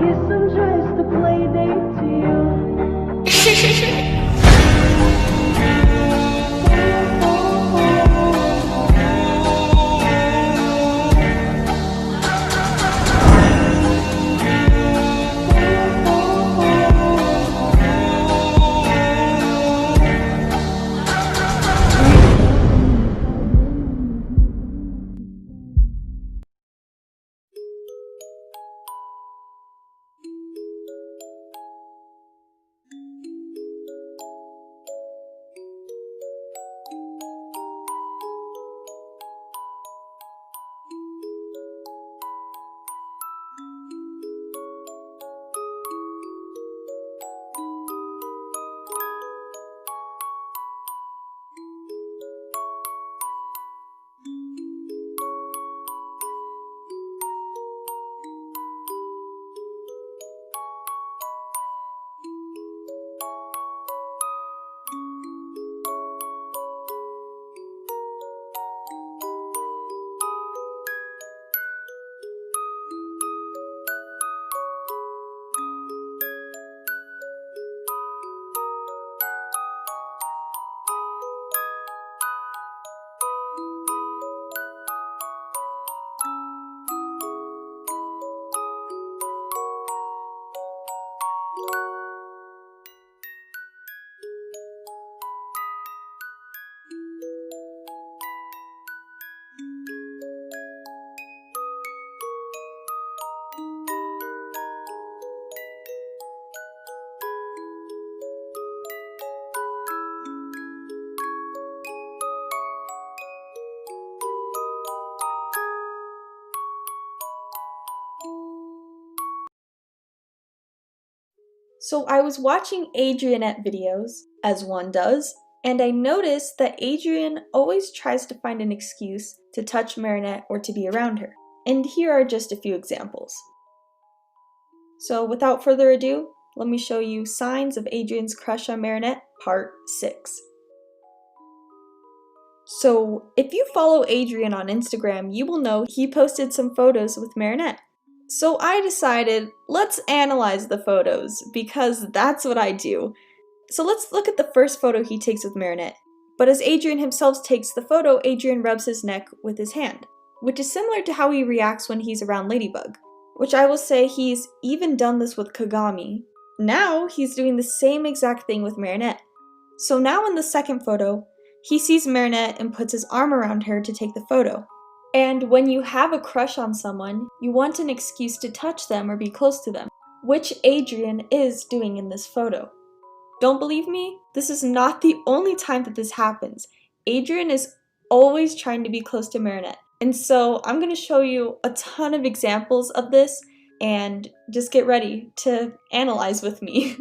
get some dress to play date to you. So I was watching Adrianette videos, as one does, and I noticed that Adrian always tries to find an excuse to touch Marinette or to be around her. And here are just a few examples. So without further ado, let me show you Signs of Adrian's Crush on Marinette, Part 6. So if you follow Adrian on Instagram, you will know he posted some photos with Marinette. So I decided, let's analyze the photos, because that's what I do. So let's look at the first photo he takes with Marinette. But as Adrian himself takes the photo, Adrian rubs his neck with his hand, which is similar to how he reacts when he's around Ladybug, which I will say he's even done this with Kagami. Now he's doing the same exact thing with Marinette. So now in the second photo, he sees Marinette and puts his arm around her to take the photo. And when you have a crush on someone, you want an excuse to touch them or be close to them, which Adrian is doing in this photo. Don't believe me? This is not the only time that this happens. Adrian is always trying to be close to Marinette. And so I'm going to show you a ton of examples of this, and just get ready to analyze with me.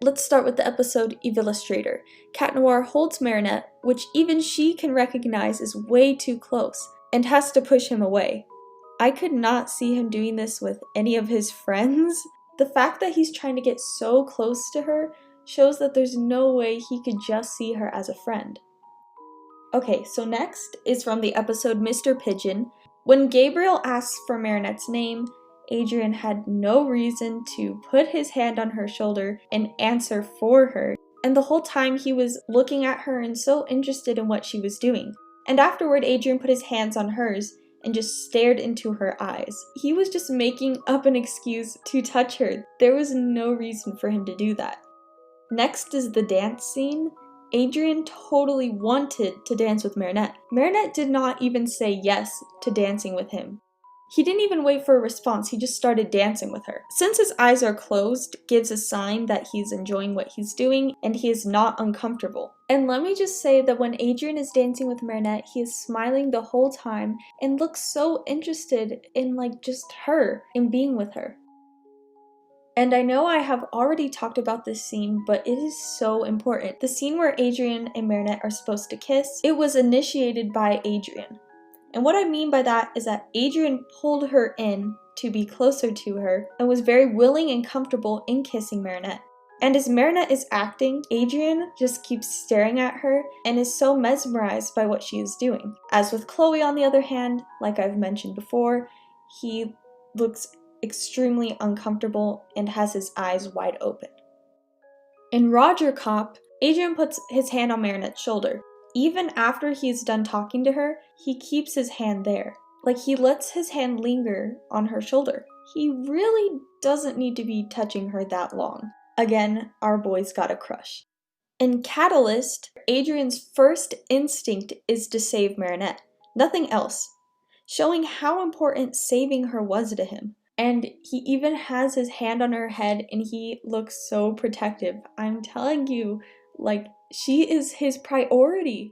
Let's start with the episode Illustrator. Cat Noir holds Marinette, which even she can recognize is way too close, and has to push him away. I could not see him doing this with any of his friends. The fact that he's trying to get so close to her shows that there's no way he could just see her as a friend. Okay, so next is from the episode Mr. Pigeon. When Gabriel asks for Marinette's name, Adrian had no reason to put his hand on her shoulder and answer for her, and the whole time he was looking at her and so interested in what she was doing. And afterward, Adrian put his hands on hers and just stared into her eyes. He was just making up an excuse to touch her. There was no reason for him to do that. Next is the dance scene. Adrian totally wanted to dance with Marinette. Marinette did not even say yes to dancing with him. He didn't even wait for a response, he just started dancing with her. Since his eyes are closed, gives a sign that he's enjoying what he's doing and he is not uncomfortable. And let me just say that when Adrian is dancing with Marinette, he is smiling the whole time and looks so interested in just her, in being with her. And I know I have already talked about this scene, but it is so important. The scene where Adrian and Marinette are supposed to kiss, it was initiated by Adrian. And what I mean by that is that Adrian pulled her in to be closer to her and was very willing and comfortable in kissing Marinette. And as Marinette is acting, Adrian just keeps staring at her and is so mesmerized by what she is doing. As with Chloe, on the other hand, like I've mentioned before, he looks extremely uncomfortable and has his eyes wide open. In Roger Cop, Adrian puts his hand on Marinette's shoulder. Even after he's done talking to her, he keeps his hand there. Like he lets his hand linger on her shoulder. He really doesn't need to be touching her that long. Again, our boy's got a crush. In Catalyst, Adrian's first instinct is to save Marinette. Nothing else. Showing how important saving her was to him. And he even has his hand on her head and he looks so protective. I'm telling you, like, she is his priority.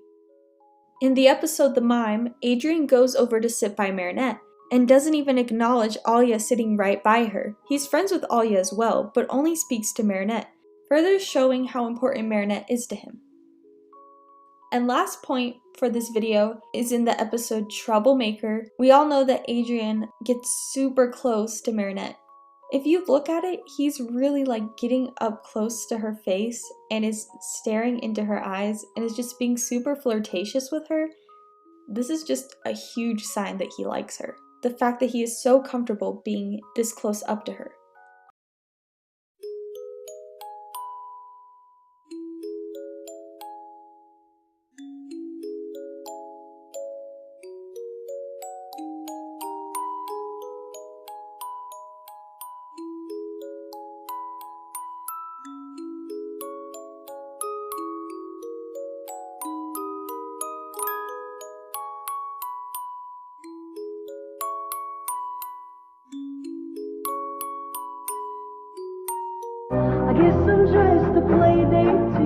In the episode The Mime, Adrian goes over to sit by Marinette and doesn't even acknowledge Alya sitting right by her. He's friends with Alya as well, but only speaks to Marinette, further showing how important Marinette is to him. And last point for this video is in the episode Troublemaker. We all know that Adrian gets super close to Marinette. If you look at it, he's really like getting up close to her face and is staring into her eyes and is just being super flirtatious with her. This is just a huge sign that he likes her. The fact that he is so comfortable being this close up to her. I guess I'm just a play date to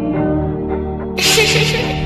you.